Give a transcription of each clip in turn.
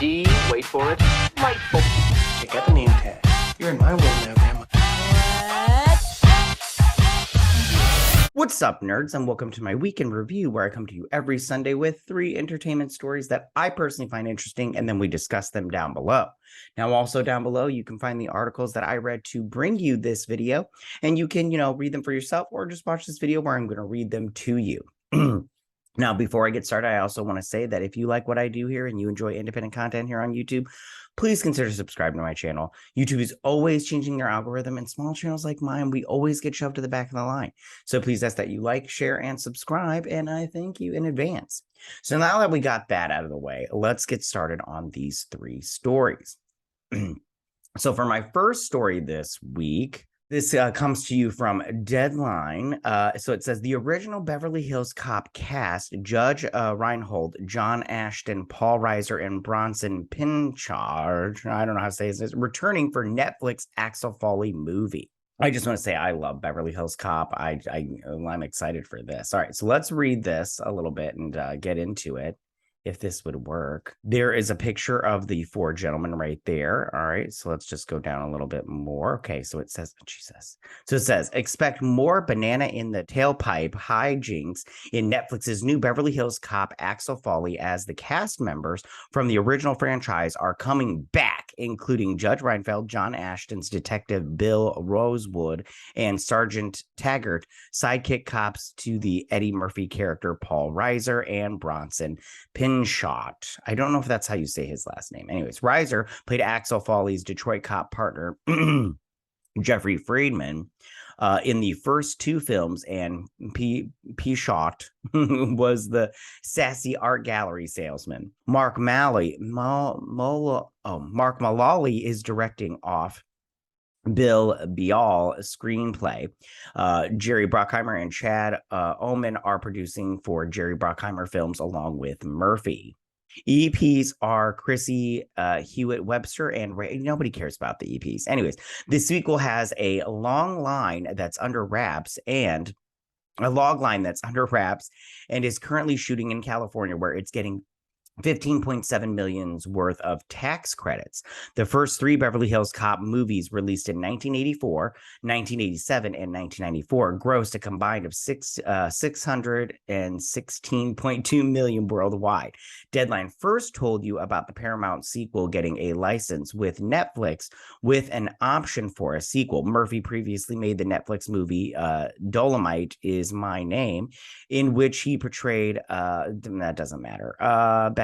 D, wait for it, delightful. Check out the name tag. You're in my world now, Grandma. What's up, nerds, and welcome to my weekend review, where I come to you every Sunday with 3 entertainment stories that I personally find interesting, and then we discuss them down below. Now, also down below, you can find the articles that I read to bring you this video, and you can, read them for yourself, or just watch this video where I'm going to read them to you. Now, before I get started, I also want to say that if you like what I do here and you enjoy independent content here on YouTube, please consider subscribing to my channel. YouTube is always changing their algorithm, and small channels like mine, we always get shoved to the back of the line. So please ask that you like, share, and subscribe, and I thank you in advance. So now that we got that out of the way, let's get started on these 3 stories. So for my first story this week, this comes to you from Deadline. So it says, the original Beverly Hills Cop cast, Judge Reinhold, John Ashton, Paul Reiser, and Bronson Pinchot, I don't know how to say this, returning for Netflix Axel Foley movie. I just want to say I love Beverly Hills Cop. I'm excited for this. All right, so let's read this a little bit and get into it, if this would work. There is a picture of the 4 gentlemen right there. All right, so let's just go down a little bit more. Okay, so it says, Jesus. So it says, expect more banana in the tailpipe hijinks in Netflix's new Beverly Hills Cop Axel Foley, as the cast members from the original franchise are coming back, including Judge Reinhold, John Ashton's Detective Bill Rosewood, and Sergeant Taggart, sidekick cops to the Eddie Murphy character Paul Reiser, and Bronson Pinchot. I don't know if that's how you say his last name. Anyways, Reiser played Axel Foley's Detroit cop partner, Jeffrey Friedman, in the first 2 films, and Pinchot was the sassy art gallery salesman. Mark Mullally is directing off Bill Bial screenplay. Jerry Bruckheimer and Chad Oman are producing for Jerry Bruckheimer Films along with Murphy. EPs are Chrissy Hewitt Webster and Ray. Nobody cares about the EPs. Anyways, this sequel has a long line that's under wraps and a log line that's under wraps and is currently shooting in California, where it's getting 15.7 million's worth of tax credits. The first 3 Beverly Hills Cop movies, released in 1984, 1987, and 1994, grossed a combined of 616.2 million worldwide. Deadline first told you about the Paramount sequel getting a license with Netflix with an option for a sequel. Murphy previously made the Netflix movie Dolomite Is My Name, in which he portrayed that doesn't matter,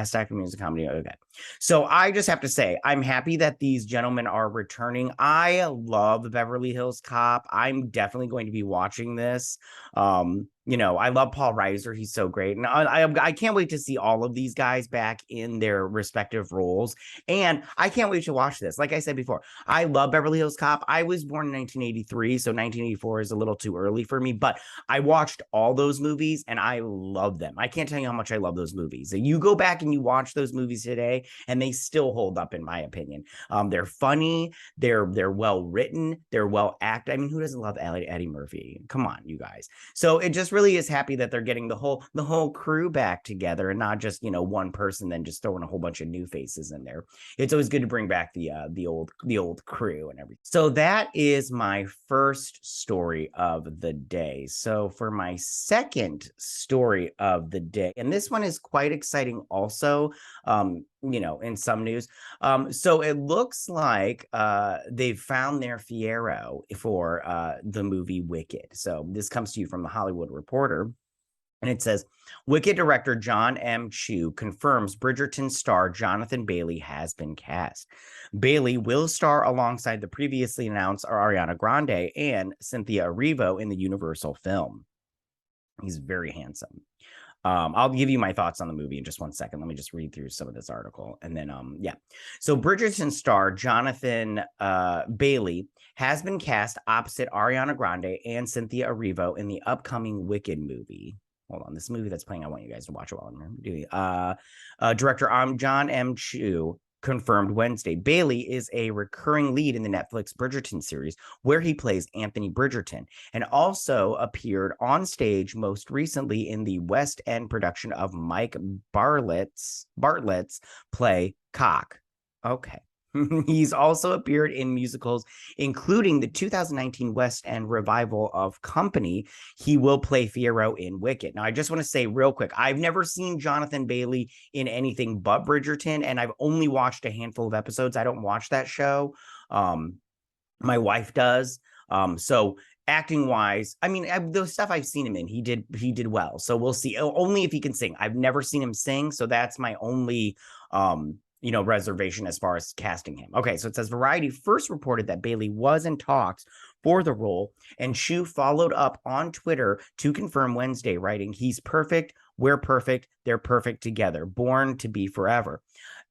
Best Actor Music Comedy. Okay, so I just have to say, I'm happy that these gentlemen are returning. I love Beverly Hills Cop. I'm definitely going to be watching this. I love Paul Reiser. He's so great. And I can't wait to see all of these guys back in their respective roles. And I can't wait to watch this. Like I said before, I love Beverly Hills Cop. I was born in 1983, so 1984 is a little too early for me. But I watched all those movies, and I love them. I can't tell you how much I love those movies. You go back and you watch those movies today, and they still hold up, in my opinion. They're funny. They're well written. They're well acted. I mean, who doesn't love Eddie Murphy? Come on, you guys. So it just really is happy that they're getting the whole crew back together, and not just one person then just throwing a whole bunch of new faces in there. It's always good to bring back the old crew and everything. So that is my first story of the day. So for my second story of the day, and this one is quite exciting also, in some news. So it looks like they've found their Fiyero for the movie Wicked. So this comes to you from the Hollywood Reporter. And it says, Wicked director Jon M confirms Bridgerton star Jonathan Bailey has been cast. Bailey will star alongside the previously announced Ariana Grande and Cynthia Erivo in the Universal film. He's very handsome. I'll give you my thoughts on the movie in just one second. Let me just read through some of this article. And then, yeah. So Bridgerton star Jonathan Bailey has been cast opposite Ariana Grande and Cynthia Erivo in the upcoming Wicked movie. Hold on, this movie that's playing, I want you guys to watch it while I'm doing. Director Jon M confirmed Wednesday. Bailey is a recurring lead in the Netflix Bridgerton series, where he plays Anthony Bridgerton, and also appeared on stage most recently in the West End production of Mike Bartlett's play Cock. Okay. He's also appeared in musicals, including the 2019 West End revival of Company. He will play Fiyero in Wicked. Now, I just want to say real quick, I've never seen Jonathan Bailey in anything but Bridgerton, and I've only watched a handful of episodes. I don't watch that show. My wife does. So acting wise, I mean, the stuff I've seen him in, he did well. So we'll see. Only if he can sing. I've never seen him sing, so that's my only reservation as far as casting him. Okay, so it says Variety first reported that Bailey was in talks for the role, and Chu followed up on Twitter to confirm Wednesday, writing, "He's perfect, we're perfect, they're perfect together, born to be forever.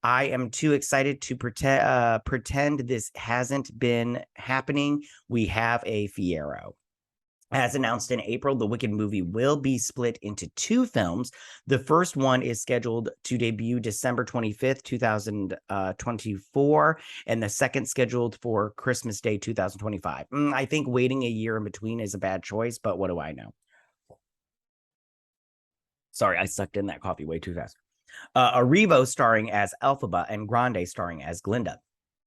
I am too excited to pretend this hasn't been happening. We have a Fiyero." As announced in April, the Wicked movie will be split into 2 films. The first one is scheduled to debut December 25th, 2024, and the second scheduled for Christmas Day 2025. I think waiting a year in between is a bad choice, but what do I know? Sorry, I sucked in that coffee way too fast. Arrivo starring as Elphaba and Grande starring as Glinda.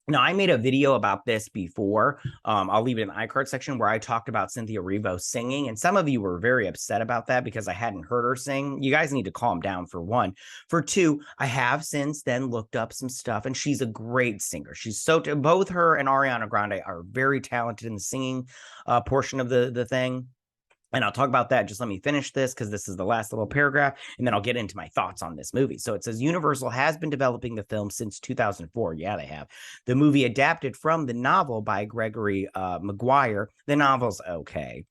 Now, I made a video about this before. I'll leave it in the iCard section, where I talked about Cynthia Erivo singing, and some of you were very upset about that because I hadn't heard her sing. You guys need to calm down, for one. For two, I have since then looked up some stuff, and she's a great singer. She's both her and Ariana Grande are very talented in the singing portion of the thing. And I'll talk about that. Just let me finish this, because this is the last little paragraph, and then I'll get into my thoughts on this movie. So it says Universal has been developing the film since 2004. Yeah, they have. The movie, adapted from the novel by Gregory Maguire, the novel's okay,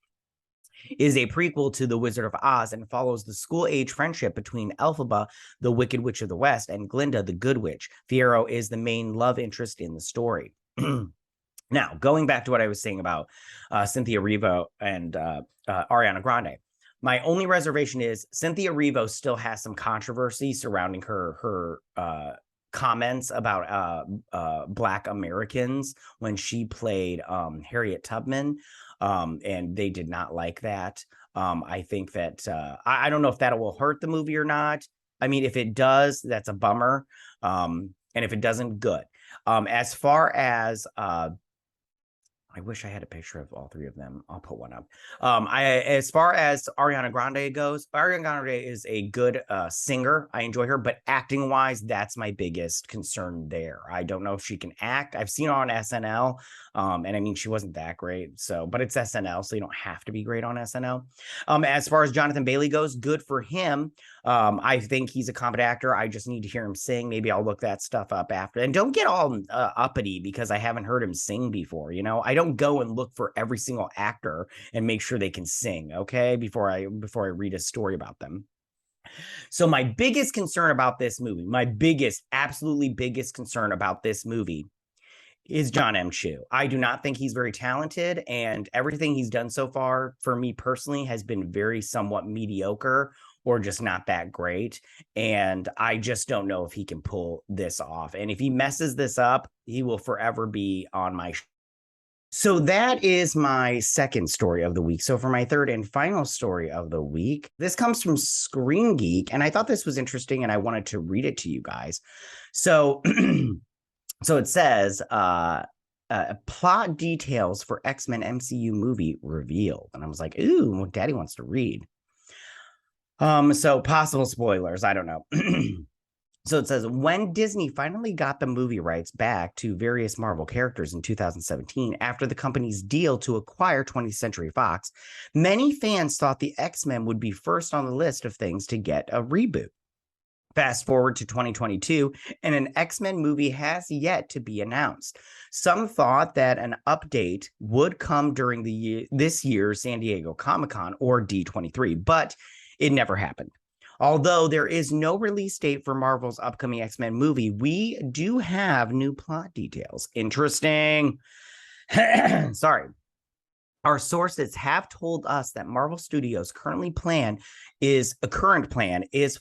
is a prequel to The Wizard of Oz and follows the school-age friendship between Elphaba, the Wicked Witch of the West, and Glinda, the Good Witch. Fiyero is the main love interest in the story. Now, going back to what I was saying about Cynthia Erivo and Ariana Grande, my only reservation is Cynthia Erivo still has some controversy surrounding her comments about Black Americans when she played Harriet Tubman, and they did not like that. I think that I don't know if that will hurt the movie or not. I mean, if it does, that's a bummer, and if it doesn't, good. As far as I wish I had a picture of all 3 of them. I'll put one up. As far as Ariana Grande goes, Ariana Grande is a good singer. I enjoy her, but acting wise, that's my biggest concern there. I don't know if she can act. I've seen her on SNL, and I mean, she wasn't that great. So, but it's SNL, so you don't have to be great on SNL. As far as Jonathan Bailey goes, good for him. I think he's a competent actor. I just need to hear him sing. Maybe I'll look that stuff up after. And don't get all uppity because I haven't heard him sing before. I don't go and look for every single actor and make sure they can sing, okay, before I read a story about them. So my biggest concern about this movie, absolutely biggest concern about this movie is Jon M. Chu. I do not think he's very talented, and everything he's done so far, for me personally, has been very somewhat mediocre or just not that great. And I just don't know if he can pull this off. And if he messes this up, he will forever be on my show. So that is my second story of the week. So for my third and final story of the week, this comes from Screen Geek, and I thought this was interesting, and I wanted to read it to you guys. So, so it says, plot details for XMen MCU movie revealed. And I was like, ooh, Daddy wants to read. So possible spoilers, I don't know. So it says, when Disney finally got the movie rights back to various Marvel characters in 2017, after the company's deal to acquire 20th Century Fox, many fans thought the X-Men would be first on the list of things to get a reboot. Fast forward to 2022, and an X-Men movie has yet to be announced. Some thought that an update would come during this year's San Diego Comic-Con or D23, but it never happened. Although there is no release date for Marvel's upcoming X-Men movie, we do have new plot details. Interesting. Sorry. Our sources have told us that Marvel Studios' current plan is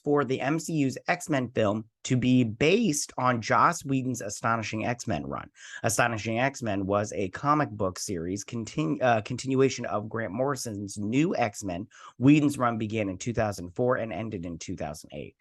for the MCU's X-Men film to be based on Joss Whedon's Astonishing X-Men run. Astonishing X-Men was a comic book series continuation of Grant Morrison's New X-Men. Whedon's run began in 2004 and ended in 2008.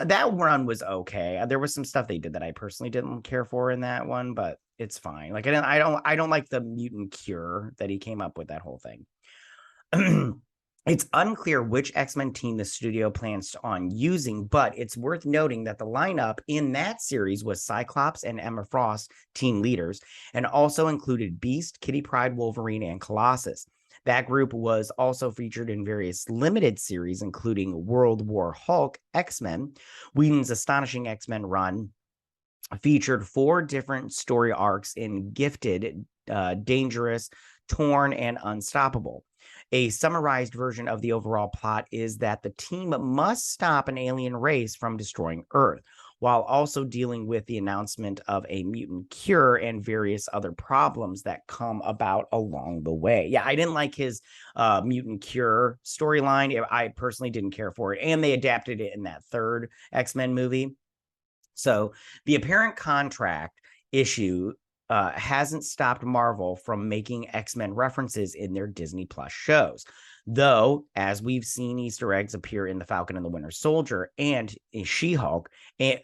That run was okay. There was some stuff they did that I personally didn't care for in that one, but it's fine. Like I don't like the mutant cure that he came up with, that whole thing. It's unclear which X-Men team the studio plans on using, but it's worth noting that the lineup in that series was Cyclops and Emma Frost, team leaders, and also included Beast, Kitty Pryde, Wolverine, and Colossus. That group was also featured in various limited series, including World War Hulk, X-Men, Whedon's Astonishing X-Men run, featured 4 different story arcs in Gifted, Dangerous, Torn, and Unstoppable. A summarized version of the overall plot is that the team must stop an alien race from destroying Earth, while also dealing with the announcement of a mutant cure and various other problems that come about along the way. Yeah, I didn't like his mutant cure storyline. I personally didn't care for it, and they adapted it in that 3rd X-Men movie. So the apparent contract issue hasn't stopped Marvel from making X-Men references in their Disney Plus shows. Though, as we've seen Easter eggs appear in The Falcon and the Winter Soldier and in She-Hulk, and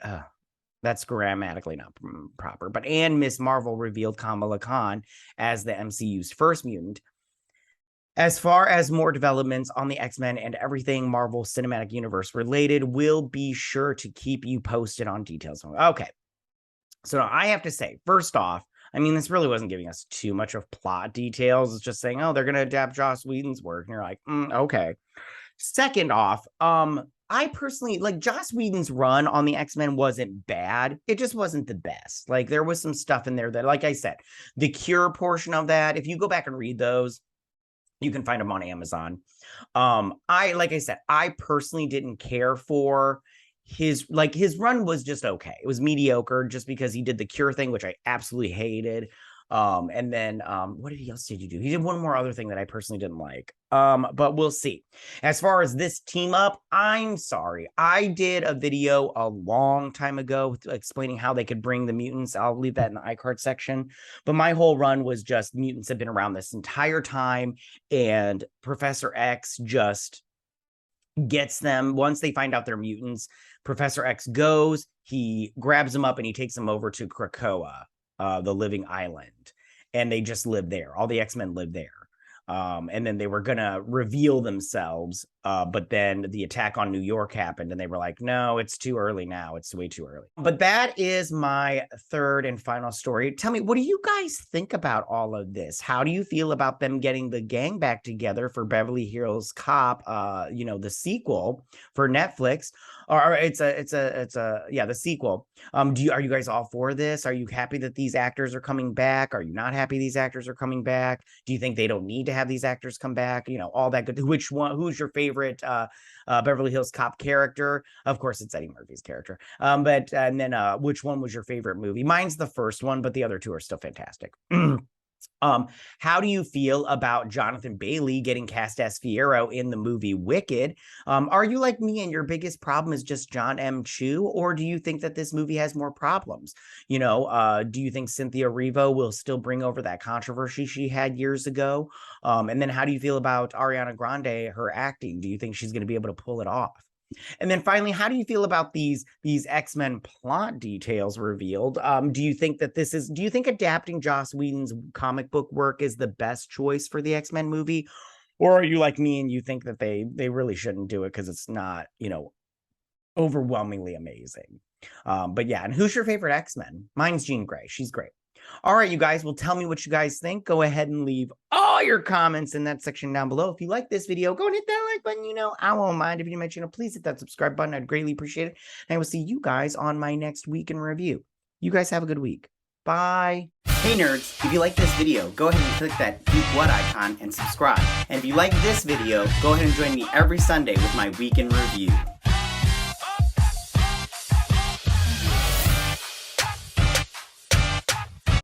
that's grammatically not proper, and Miss Marvel revealed Kamala Khan as the MCU's first mutant. As far as more developments on the X-Men and everything Marvel Cinematic Universe related, we'll be sure to keep you posted on details. Okay. So now I have to say, first off, I mean, this really wasn't giving us too much of plot details. It's just saying, oh, they're going to adapt Joss Whedon's work. And you're like, okay. Second off, I personally, like, Joss Whedon's run on the X-Men wasn't bad. It just wasn't the best. Like, there was some stuff in there that, like I said, the cure portion of that, if you go back and read those, you can find them on Amazon. Like I said, I personally didn't care for his run. Was just okay. It was mediocre just because he did the cure thing, which I absolutely hated. And then what else did you do? He did one more other thing that I personally didn't like. But we'll see. As far as this team up, I'm sorry. I did a video a long time ago explaining how they could bring the mutants. I'll leave that in the iCard section. But my whole run was just mutants have been around this entire time, and Professor X just gets them. Once they find out they're mutants, Professor X goes, he grabs them up, and he takes them over to Krakoa, the living island, and they just live there. All the X-Men live there. And then they were gonna reveal themselves, but then the attack on New York happened, and they were like, no, it's too early now. It's way too early. But that is my 3rd and final story. Tell me, what do you guys think about all of this? How do you feel about them getting the gang back together for Beverly Hills Cop, the sequel for Netflix? Or it's the sequel. Are you guys all for this? Are you happy that these actors are coming back? Are you not happy these actors are coming back? Do you think they don't need to have these actors come back? All that good. Who's your favorite Beverly Hills Cop character? Of course, it's Eddie Murphy's character. Which one was your favorite movie? Mine's the first one, but the other 2 are still fantastic. How do you feel about Jonathan Bailey getting cast as Fiyero in the movie Wicked? Are you like me and your biggest problem is just Jon M. Chu, or do you think that this movie has more problems? Do you think Cynthia Erivo will still bring over that controversy she had years ago? And then how do you feel about Ariana Grande, her acting? Do you think she's going to be able to pull it off? And then finally, how do you feel about these X-Men plot details revealed? Do you think adapting Joss Whedon's comic book work is the best choice for the X-Men movie? Or are you like me and you think that they really shouldn't do it because it's not, overwhelmingly amazing? But yeah, and who's your favorite X-Men? Mine's Jean Grey. She's great. All right, you guys, well, tell me what you guys think. Go ahead and leave all your comments in that section down below. If you like this video, go and hit that like button. I won't mind. If you're new to my channel, please hit that subscribe button. I'd greatly appreciate it. And I will see you guys on my next week in review. You guys have a good week. Bye. Hey nerds, if you like this video, go ahead and click that Geek What icon and subscribe. And if you like this video, go ahead and join me every Sunday with my Week in Review.